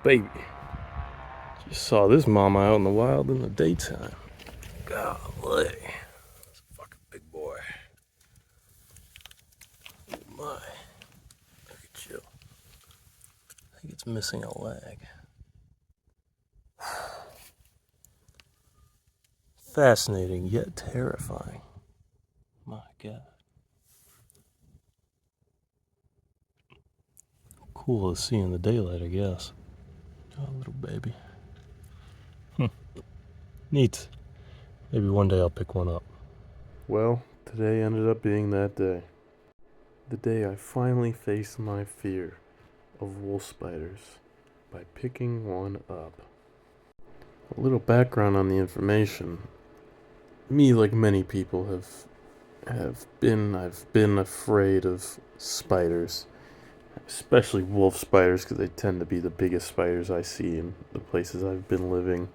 baby. Just saw this mama out in the wild in the daytime. Golly. It's a fucking big boy. Oh my. Look at you. I think it's missing a leg. Fascinating yet terrifying. My God. Cool to see in the daylight, I guess. Oh, little baby. Neat. Maybe one day I'll pick one up. Well, today ended up being that day. The day I finally faced my fear of wolf spiders by picking one up. A little background on the information. Me, like many people, I've been afraid of spiders, especially wolf spiders, because they tend to be the biggest spiders I see in the places I've been living.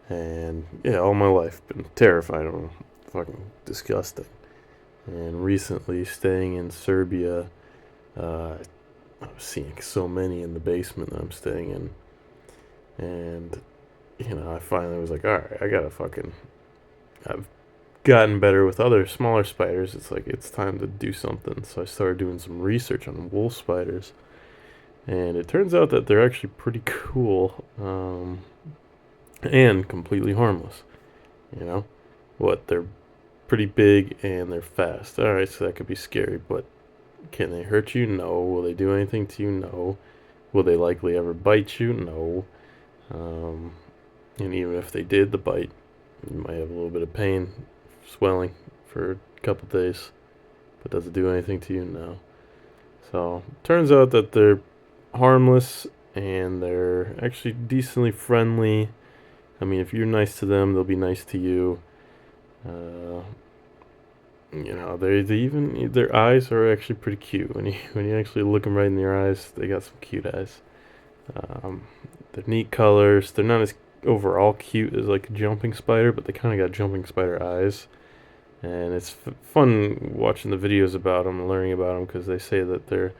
And yeah, all my life been terrified of them. Fucking disgusting. And recently, staying in Serbia, I was seeing so many in the basement that I'm staying in. And, I finally was like, alright, I've gotten better with other smaller spiders. It's like, it's time to do something. So I started doing some research on wolf spiders. And it turns out that they're actually pretty cool, and completely harmless. You know? They're pretty big and they're fast. Alright, so that could be scary, but can they hurt you? No. Will they do anything to you? No. Will they likely ever bite you? No. And even if they did the bite, you might have a little bit of pain, swelling for a couple days. But does it do anything to you? No. So, turns out that they're harmless and they're actually decently friendly. I mean, if you're nice to them, they'll be nice to you. They even their eyes are actually pretty cute. When you actually look them right in their eyes, they got some cute eyes. Um, they're neat colors. They're not as overall cute as like a jumping spider, but they kind of got jumping spider eyes. And it's fun watching the videos about them and learning about them because they say that they're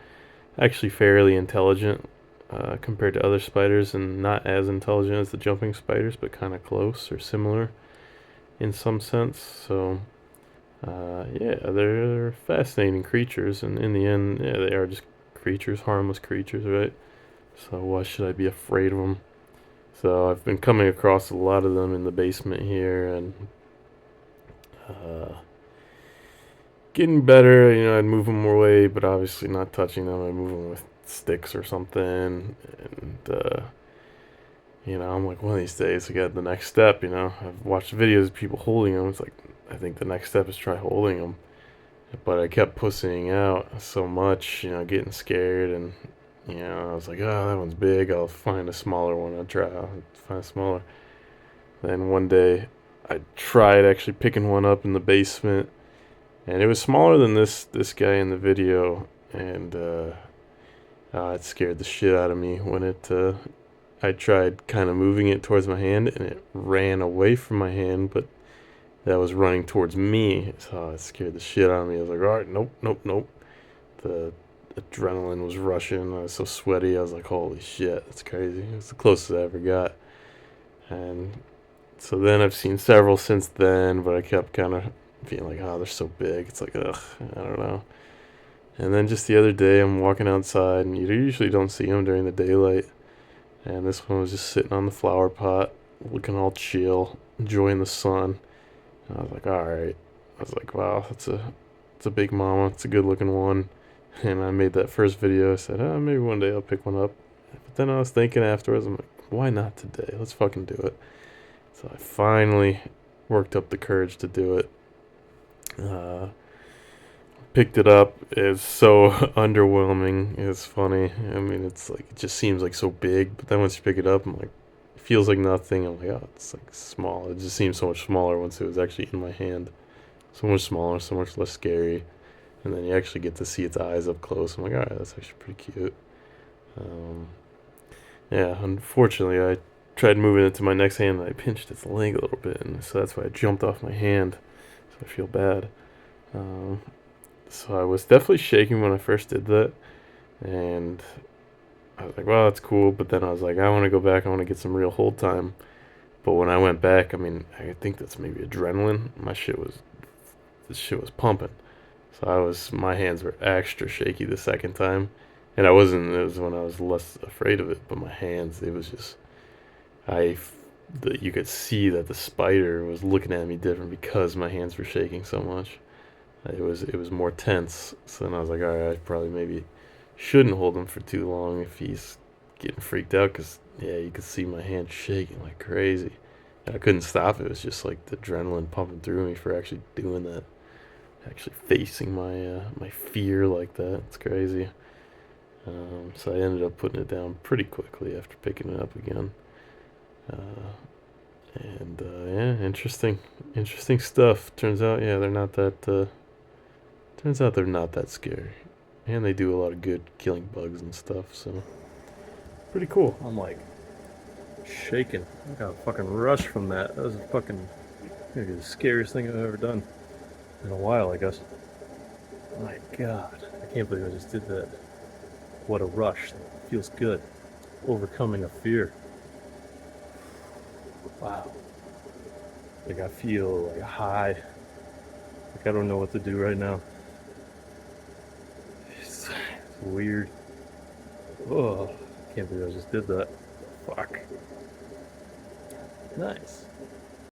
actually fairly intelligent compared to other spiders and not as intelligent as the jumping spiders, but kind of close or similar in some sense. So, yeah, they're fascinating creatures, and in the end, yeah, they are just creatures, harmless creatures, right? So why should I be afraid of them? So I've been coming across a lot of them in the basement here, and uh, getting better. I'd move them away, but obviously not touching them. I move them with sticks or something, and I'm like, one of these days I got the next step. I've watched videos of people holding them. It's like I think the next step is try holding them, but I kept pussying out so much, getting scared, and I was like, oh, that one's big. I'll find a smaller one. I'll find a smaller. Then one day, I tried actually picking one up in the basement, and it was smaller than this guy in the video, and it scared the shit out of me when I tried kind of moving it towards my hand, and it ran away from my hand, but that was running towards me, so it scared the shit out of me. I was like, all right, nope, nope, nope. The adrenaline was rushing. I was so sweaty. I was like, holy shit, that's crazy. It was the closest I ever got. And so then I've seen several since then, but I kept kind of feeling like, oh, they're so big. It's like, ugh, I don't know. And then just the other day, I'm walking outside, and you usually don't see them during the daylight. And this one was just sitting on the flower pot, looking all chill, enjoying the sun. And I was like, all right. I was like, wow, it's a big mama. It's a good looking one. And I made that first video. I said, oh, maybe one day I'll pick one up. But then I was thinking afterwards, I'm like, why not today? Let's fucking do it. So I finally worked up the courage to do it. Uh, Picked it up. It's so underwhelming. It's funny. I mean, it's like, it just seems like so big. But then once you pick it up, I'm like, it feels like nothing. I'm like, oh, it's like small. It just seems so much smaller once it was actually in my hand. So much smaller, so much less scary. And then you actually get to see its eyes up close. I'm like, all right, that's actually pretty cute. Um, yeah, unfortunately, I tried moving it to my next hand and I pinched its leg a little bit, and so that's why it jumped off my hand. So I feel bad. So I was definitely shaking when I first did that, and I was like, well, that's cool. But then I was like, I want to go back. I want to get some real hold time. But when I went back, I mean, I think that's maybe adrenaline. This shit was pumping. So my hands were extra shaky the second time. And I wasn't, it was when I was less afraid of it. But my hands, it was just, I, you could see that the spider was looking at me different because my hands were shaking so much. It was more tense. So then I was like, all right, I probably maybe shouldn't hold him for too long if he's getting freaked out. Cause yeah, you could see my hands shaking like crazy. And I couldn't stop it. It was just like the adrenaline pumping through me for actually doing that, actually facing my fear like that. It's crazy. So I ended up putting it down pretty quickly after picking it up again. Uh, and yeah, interesting stuff. Turns out, yeah, they're not that. Turns out they're not that scary, and they do a lot of good killing bugs and stuff. So pretty cool. I'm like shaking. I got a fucking rush from that. That was fucking maybe the scariest thing I've ever done in a while, I guess. My God, I can't believe I just did that. What a rush. It feels good. Overcoming a fear. Wow. Like I feel like high. Like I don't know what to do right now. It's weird. Oh, I can't believe I just did that. Fuck. Nice.